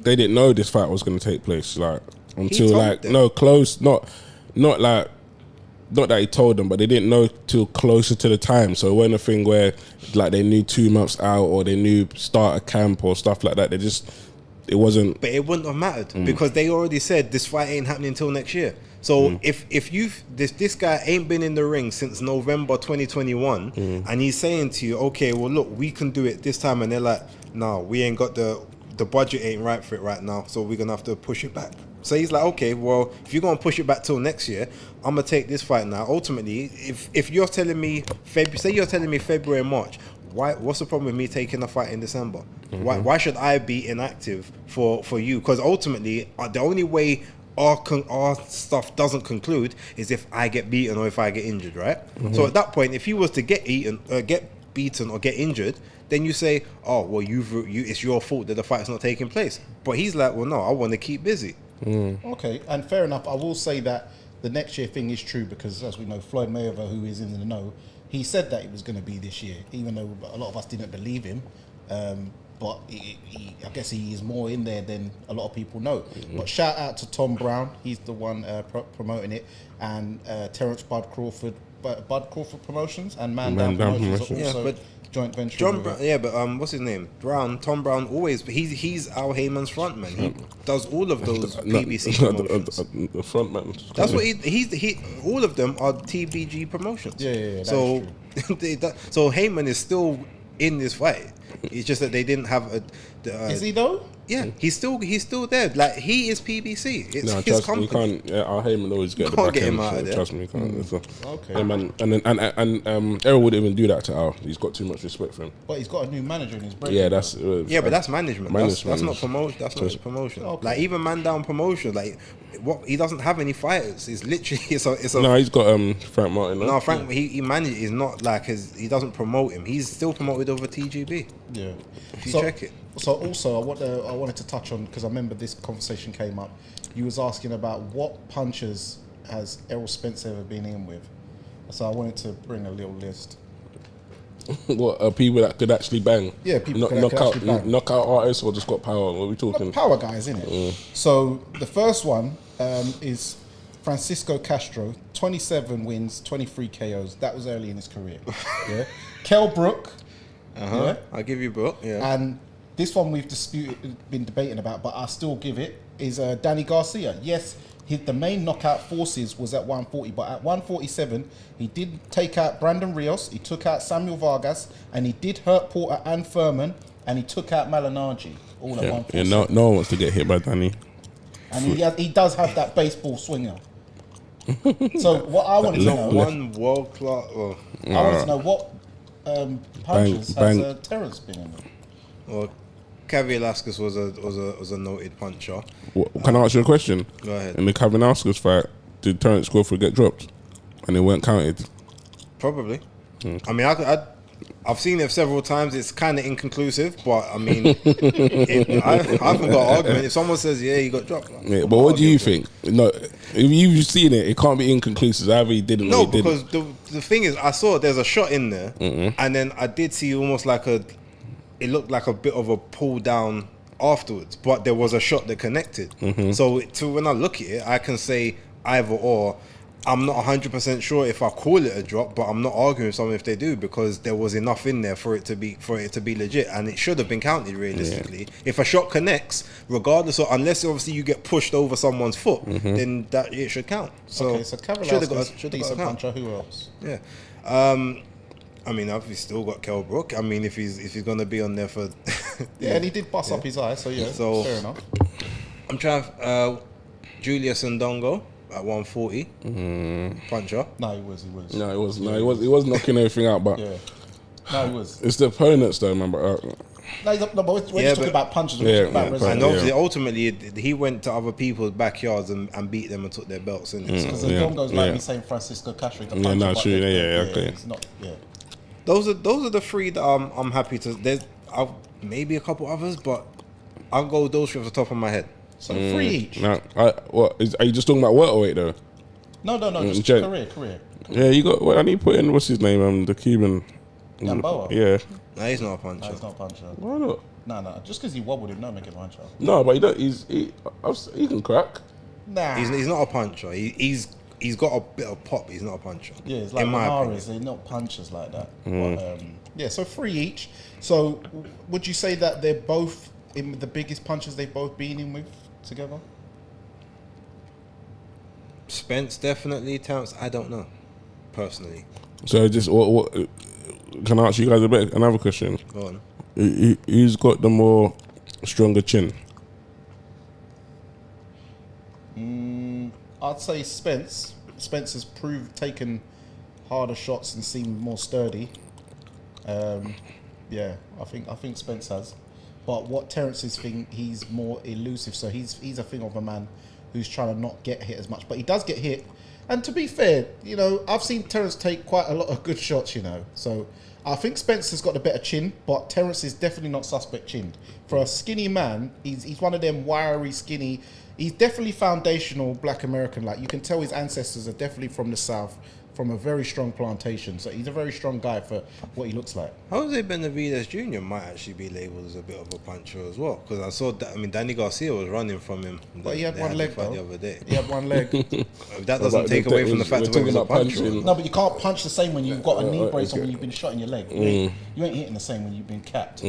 they didn't know this fight was going to take place, like, until like them. No, close, not that he told them, but they didn't know till closer to the time. So it wasn't a thing where like they knew 2 months out, or they knew start a camp or stuff like that. It wasn't. But it wouldn't have mattered, because they already said this fight ain't happening until next year. So if this guy ain't been in the ring since November 2021, and he's saying to you, okay, well look, we can do it this time, and they're like, no, we ain't got the budget ain't right for it right now, so we're gonna have to push it back. So he's like, okay, well, if you're gonna push it back till next year, I'm gonna take this fight now. Ultimately, if you're telling me February, March, what's the problem with me taking a fight in December? Why should I be inactive for you? Because ultimately, the only way our stuff doesn't conclude is if I get beaten or if I get injured, right? So at that point, if he was to get beaten or get injured, then you say, oh, well, it's your fault that the fight's not taking place. But he's like, well, no, I want to keep busy. Okay, and fair enough. I will say that the next year thing is true, because as we know, Floyd Mayweather, who is in the know, he said that it was going to be this year, even though a lot of us didn't believe him. But I guess he is more in there than a lot of people know. But shout out to Tom Brown, he's the one promoting it, and Terence Bud Crawford Promotions, and Man Down Promotions are also joint venture. What's his name? Tom Brown always. He's Alhaymon's frontman. He does all of those PBC promotions. The frontman. That's what he. All of them are TBG promotions. Yeah. So so Heyman is still in this fight. It's just that they didn't have a. Is he though? Yeah, he's still there. Like, he is PBC. It's his company. You can't. Yeah, Alhaymon always get the can't back get end, him out of there. Trust me, you can't. So, Okay. yeah, man, and Errol wouldn't even do that to Al. He's got too much respect for him. But he's got a new manager in his break. Yeah, that's. But that's management. That's not promotion. That's not his promotion. Okay. Like, even Man Down Promotion, like, what, he doesn't have any fighters. It's literally it's a. No, he's got Frank Martin. No, Frank. He manages. He's not like he doesn't promote him. He's still promoted over TGB. Yeah. If you check it. So also, I wanted to touch on, because I remember this conversation came up. You was asking about what punches has Errol Spence ever been in with. So I wanted to bring a little list. What, people that could actually bang? Yeah, people that could actually bang. Knockout artists, or just got power? What are we talking? Power guys, innit? So the first one is Francisco Castro, 27 wins, 23 KOs. That was early in his career. Yeah. Kell Brook. Yeah. I'll give you Brook. Yeah. And this one we've been debating about, but I'll still give it, is Danny Garcia. Yes, the main knockout forces was at 140, but at 147, he did take out Brandon Rios, he took out Samuel Vargas, and he did hurt Porter and Furman, and he took out Malignaggi, all at 147. Yeah, no one wants to get hit by Danny. And he does have that baseball swinger. So what I wanted to know... One world class... I wanted to know what punches has Terence been in? Well, Cav Velasquez was a noted puncher. Can I ask you a question? Go ahead. In the Cav Velasquez fight, did Terence Crawford get dropped, and it weren't counted? Probably. I mean, I've seen it several times. It's kind of inconclusive, but I mean, I haven't got an argument. If someone says, "Yeah, he got dropped," Yeah, but what do you think? No, if you've seen it, it can't be inconclusive. Either he didn't. No, or he because didn't. the thing is, I saw there's a shot in there, and then I did see almost like it looked like a bit of a pull down afterwards, but there was a shot that connected. So when I look at it, I can say either or. I'm not 100% sure if I call it a drop, but I'm not arguing with someone if they do, because there was enough in there for it to be legit, and it should have been counted realistically. If a shot connects, regardless of, unless obviously you get pushed over someone's foot, then that it should count. So, Okay, so should have got a decent count. puncher. Who else? Yeah. I mean, I've still got Kell Brook. I mean, if he's gonna be on there for Yeah, and he did bust up his eye, so yeah, So- fair enough. I'm trying Julius Ndongo at 140 puncher. No, he was. He was knocking everything out, but Yeah. No, he was. it's the opponents though, man. But, No, but we're Yeah, just talking but- about punches. We're Yeah, talking about yeah, resume. And Yeah. obviously, ultimately, he went to other people's backyards and beat them and took their belts. And Because the Yeah, Dongo's like yeah. me saying Francisco Castro. the Yeah, puncher, no, but true, yeah, okay. It's not, yeah. those are the three that I'm happy to. There's maybe a couple others, but I'll go with those three off the top of my head. So 3 each. no, are you just talking about welterweight though? No, just Jen- career. Yeah, you got. I need to put in what's his name? The Cuban. Gamboa. Yeah. No, he's not a puncher. No, he's not a puncher. Why not? No, just because he wobbled him, no, make him a puncher. No, but he don't. He can crack. Nah. He's not a puncher. He's got a bit of pop. He's not a puncher. Yeah, it's like in my Manares, opinion. they're not punchers like that. But, yeah, so 3 each. So would you say that they're both in the biggest punches they've both been in with together? Spence definitely. Terence, I don't know personally. So just what? Can I ask you guys another question? Go on. Who's got the more stronger chin? I'd say Spence. Spence has taken harder shots and seemed more sturdy. Yeah, I think Spence has. But what Terence's thing, he's more elusive. So he's a thing of a man who's trying to not get hit as much, but he does get hit. And to be fair, I've seen Terence take quite a lot of good shots, So I think Spence has got the better chin, but Terence is definitely not suspect chinned. For a skinny man, he's one of them wiry, skinny. He's definitely foundational Black American. Like, you can tell his ancestors are definitely from the South, from a very strong plantation. So he's a very strong guy for what he looks like. Jose Benavidez Jr. might actually be labelled as a bit of a puncher as well, because I saw that. I mean, Danny Garcia was running from him. But he had one leg, the though. other day. He had one leg. That doesn't take away from the fact that he was a puncher. No, but you can't punch the same when you've got a knee brace or okay. when you've been shot in your leg. You ain't hitting the same when you've been capped.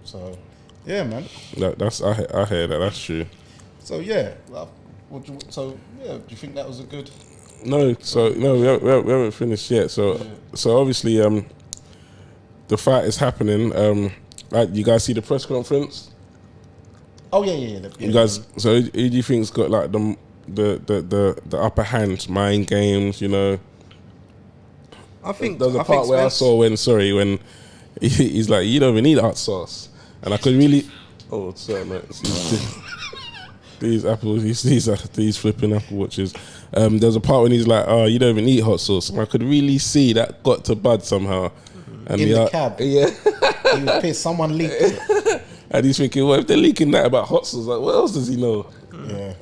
So, yeah, man. I hear that. That's true. So, yeah. Do you think that was a good... No, we haven't finished yet. So obviously, the fight is happening. You guys see the press conference? Oh, yeah. You guys. So who do you think's got like the upper hand? Mind games, I think There was a I part think where I Spence- saw when he's like, you don't even need hot sauce, and I could really. Oh, sorry, mate. These flipping Apple Watches. There's a part when he's like, "Oh, you don't even eat hot sauce." And I could really see that got to Bud somehow. And In the cab. yeah. He was pissed. Someone leaked it. And he's thinking, well, if they're leaking that about hot sauce, like, what else does he know? Yeah.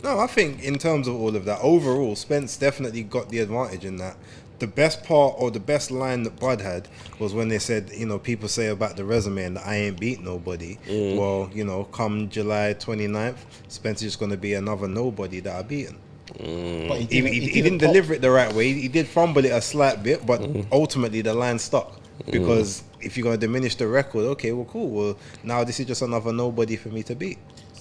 No, I think in terms of all of that, overall, Spence definitely got the advantage in that. The best part or the best line that Bud had was when they said, people say about the resume and that I ain't beat nobody. Well, come July 29th, Spence is just going to be another nobody that I beaten. But He didn't deliver it the right way. He did fumble it a slight bit, but ultimately the line stuck. Because if you're going to diminish the record, okay, well, cool. Well, now this is just another nobody for me to beat.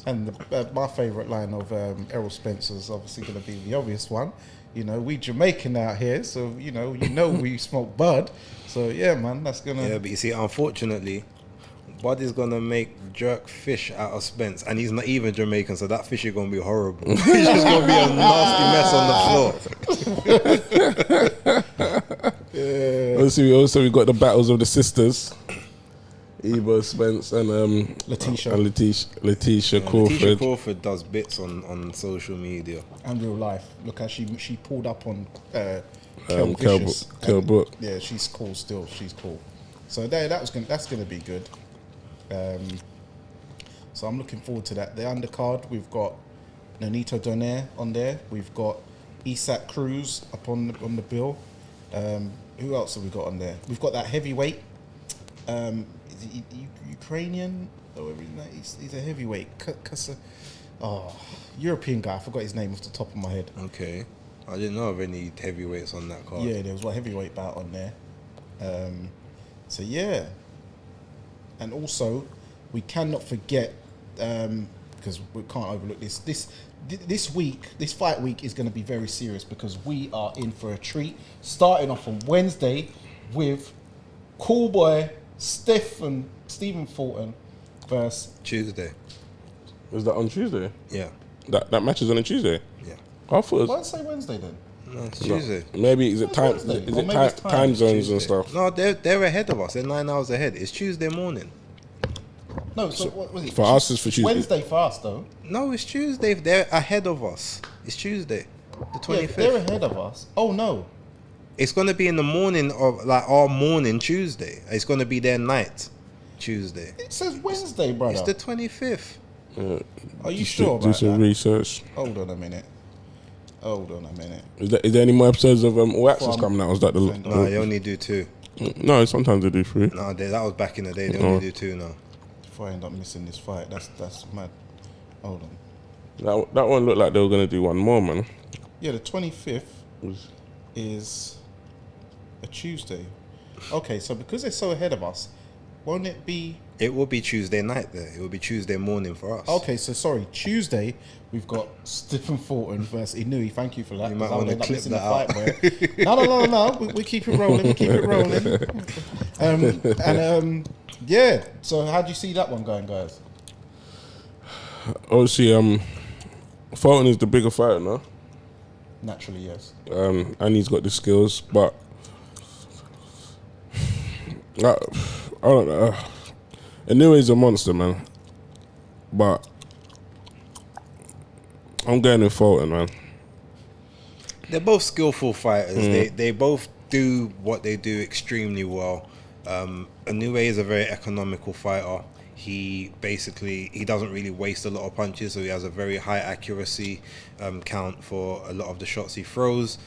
And my favourite line of Errol Spence is obviously going to be the obvious one. We Jamaican out here, so we smoke bud. So yeah, man, that's gonna. Yeah, but you see, unfortunately, Bud is gonna make jerk fish out of Spence, and he's not even Jamaican, so that fish is gonna be horrible. It's just gonna be a nasty mess on the floor. Also, we got the battles of the sisters. Eva Spence and Letitia. Letitia Crawford. Letitia Crawford does bits on social media. And real life. Look how she pulled up on Vicious. Kel Brook. Yeah, she's cool still. She's cool. So that's gonna be good. So I'm looking forward to that. The undercard, we've got Nonito Donaire on there. We've got Isak Cruz up on the bill. Who else have we got on there? We've got that heavyweight. Is he Ukrainian? Or whatever his name is. He's a heavyweight. European guy. I forgot his name off the top of my head. Okay. I didn't know of any heavyweights on that card. Yeah, there was one heavyweight bout on there. So yeah. And also, we cannot forget, because we can't overlook this week, this fight week is going to be very serious because we are in for a treat. Starting off on Wednesday with cool boy Stephen Fulton versus Tuesday. Was that on Tuesday? Yeah. That match is on a Tuesday? Yeah. I thought it Why was... say Wednesday then? No, it's Tuesday. Maybe is it It's time? Wednesday. Is Or it maybe it's time zones Tuesday. and stuff? No, they're ahead of us. They're 9 hours ahead. It's Tuesday morning. No, so what was it? For us, it's for Tuesday. Wednesday for us though. No, it's Tuesday. They're ahead of us. It's Tuesday, the 25th. Yeah, they're ahead of us. Oh no. It's going to be in the morning of like our morning Tuesday. It's going to be their night Tuesday. It says Wednesday, brother. It's the 25th. Are you sure Do about some that? research. Hold on a minute. Is there any more episodes of All Access From- coming out? Or is that the... No, they only do 2. No, sometimes they do 3. No, that was back in the day. They only do 2 now. Before I end up missing this fight, that's mad. Hold on. That one looked like they were going to do one more, man. Yeah, the 25th is a Tuesday. Okay, so because they're so ahead of us, won't it be... It will be Tuesday night there. It will be Tuesday morning for us. Okay, so sorry, Tuesday, we've got Stephen Fulton versus Inui. Thank you for that. You might 'cause I would wanna end up clip missing that the fight, boy. No. We keep it rolling. Yeah, so how do you see that one going, guys? Obviously, Fulton is the bigger fighter now. Naturally, yes. And he's got the skills, but... I don't know. Inui's a monster, man. But I'm going with Fulton, man. They're both skillful fighters. They both do what they do extremely well. Inoue is a very economical fighter. He doesn't really waste a lot of punches, so he has a very high accuracy count for a lot of the shots he throws.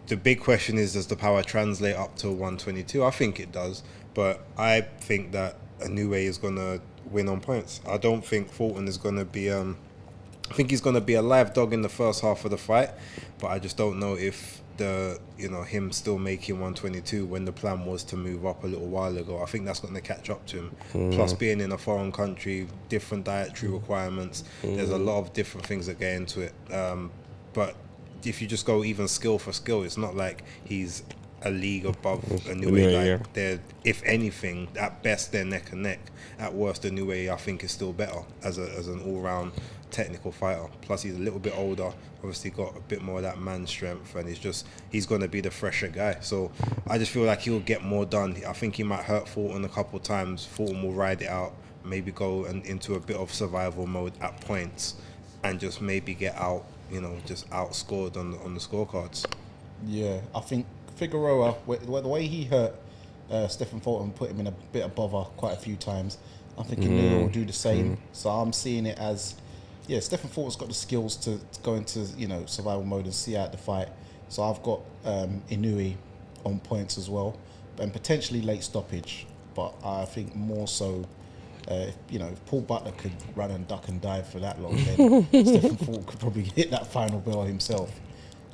The big question is, does the power translate up to 122? I think it does, but I think that Inoue is going to win on points. I don't think Fulton is going to be... I think he's going to be a live dog in the first half of the fight, but I just don't know if him still making 122 when the plan was to move up a little while ago. I think that's going to catch up to him. Plus being in a foreign country, different dietary requirements, there's a lot of different things that get into it. But if you just go even skill for skill, it's not like he's a league above Inoue. They're, if anything, at best they're neck and neck. At worst, Inoue I think is still better as an all-round technical fighter. Plus he's a little bit older, obviously got a bit more of that man strength, and he's going to be the fresher guy. So I just feel like he'll get more done. I think he might hurt Fulton a couple times. Fulton will ride it out, maybe go into a bit of survival mode at points, and just maybe get out, just outscored on the scorecards. Yeah, I think Figueroa, the way he hurt Stephen Fulton, put him in a bit of bother quite a few times. I think Inoue will do the same. So I'm seeing it as, Stephen Fulton's got the skills to go into survival mode and see out the fight. So I've got Inoue on points as well, and potentially late stoppage. But I think more so, if Paul Butler could run and duck and dive for that long, then Stephen Fulton could probably hit that final bell himself.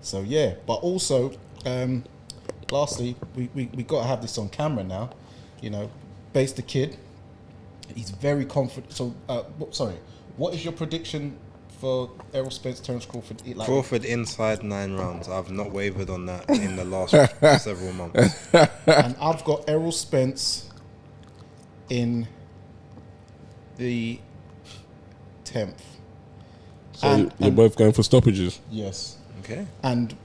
So yeah, but also. Lastly, we got to have this on camera now. Base the kid. He's very confident. So, what is your prediction for Errol Spence, Terence Crawford? Crawford inside 9 rounds. I've not wavered on that in the last several months. And I've got Errol Spence in the 10th. So you're both going for stoppages? Yes. Okay. And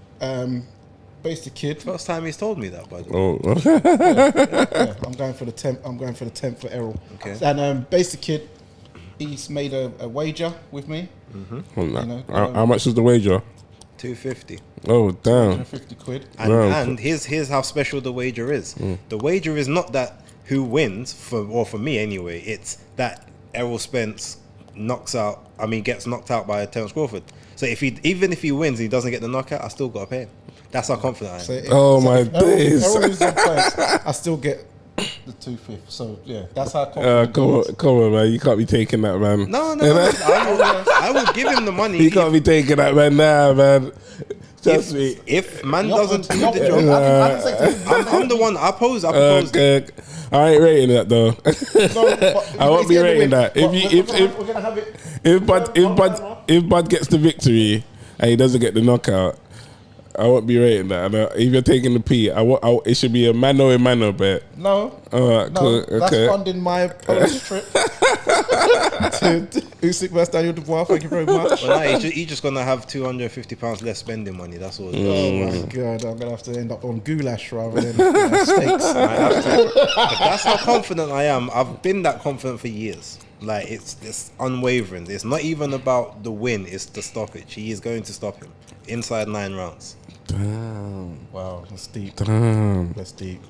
Base the kid. First time he's told me that, by the way. Oh. Yeah, I'm going for the 10th. I'm going for the 10th for Errol. Okay. And Base the kid. He's made a wager with me. How much is the wager? 250. Oh damn! 50 quid. And, Wow. and here's how special the wager is. The wager is not that who wins, for me anyway. It's that Errol Spence gets knocked out by Terence Crawford. So even if he wins, and he doesn't get the knockout, I still got to pay him. That's how confident I am. So if- Oh, so my if Errol- days. Errol loses on points, I still get the 250. So yeah, that's how confident. Come on, man! You can't be taking that, man. No. I will give him the money. You can't be taking that, man. Nah, man. Trust me. If man You're doesn't do not- the you're- job, I didn't say to- I'm the one. I proposed. Okay. I ain't rating that though. No, but I won't it's be gonna rating win. that. But If we're gonna have it. if Bud gets the victory and he doesn't get the knockout, I won't be rating that. If you're taking the P, it should be a mano bet. No, Alright, no, cool. that's Okay. funding my post trip to Usyk vs Daniel Dubois. Thank you very much. Well, nah, he's just gonna have £250 less spending money. That's all. Oh my god, I'm gonna have to end up on goulash rather than steaks. I have to. But that's how confident I am. I've been that confident for years. Like it's unwavering. It's not even about the win. It's the stoppage. He is going to stop him inside 9 rounds. Damn. Wow, that's deep. Damn. That's deep.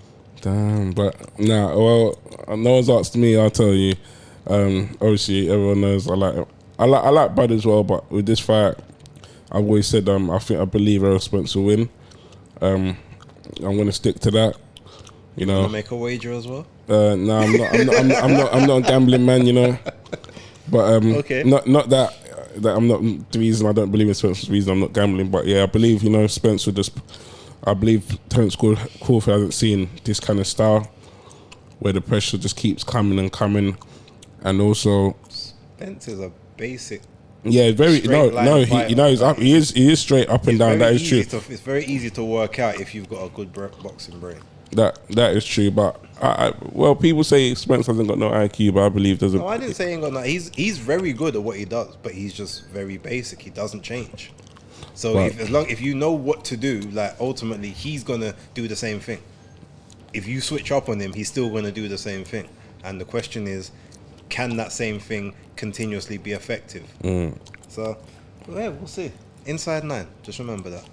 Damn. But nah. Well, no one's asked me. I'll tell you. Obviously, everyone knows I like Bud as well. But with this fight, I've always said I believe Errol Spence will win. I'm gonna stick to that. You know. Wanna make a wager as well? No, I'm not a gambling man, you know. But Okay. not that I'm not the reason I don't believe in Spence. The reason I'm not gambling, but yeah, I believe Spence will just. I believe Terence Crawford hasn't seen this kind of style where the pressure just keeps coming and coming, and also Spence is a basic. yeah, very Straight line fighter. he is straight up and down. That is true. It's very easy to work out if you've got a good boxing brain. That is true, but well, people say Spence hasn't got no IQ, but I believe doesn't. No, I didn't say he ain't got that. He's very good at what he does, but he's just very basic. He doesn't change. So Right. if you know what to do, like ultimately he's gonna do the same thing. If you switch up on him, he's still gonna do the same thing. And the question is, can that same thing continuously be effective? So yeah, we'll see. Inside 9, just remember that.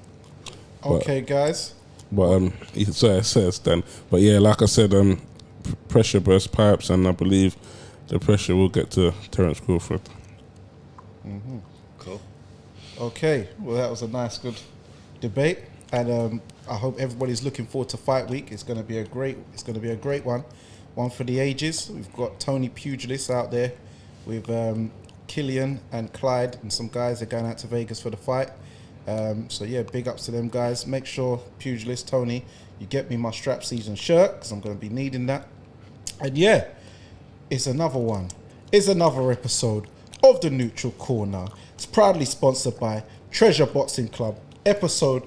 Okay, guys. But sorry, I said then. But yeah, like I said, pressure bursts pipes, and I believe the pressure will get to Terence Crawford. Cool. Okay, well that was a nice, good debate, and I hope everybody's looking forward to fight week. It's going to be a great one for the ages. We've got Tony Pugilist out there with Killian and Clyde, and some guys are going out to Vegas for the fight. So yeah, big ups to them guys. Make sure, Pugilist Tony, you get me my strap season shirt because I'm going to be needing that. And yeah, it's another one. It's another episode of the Neutral Corner. It's proudly sponsored by Treasure Boxing Club. Episode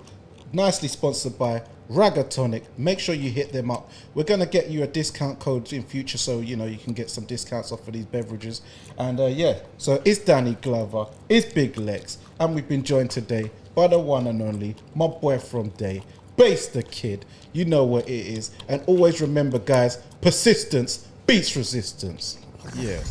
nicely sponsored by Ragatonic. Make sure you hit them up. We're going to get you a discount code in future, so you can get some discounts off of these beverages. And yeah, so it's Danny Glover, it's Big Legs, and we've been joined today by the one and only, my boy from Day, Base the Kid. You know what it is. And always remember, guys, persistence beats resistance. Yeah.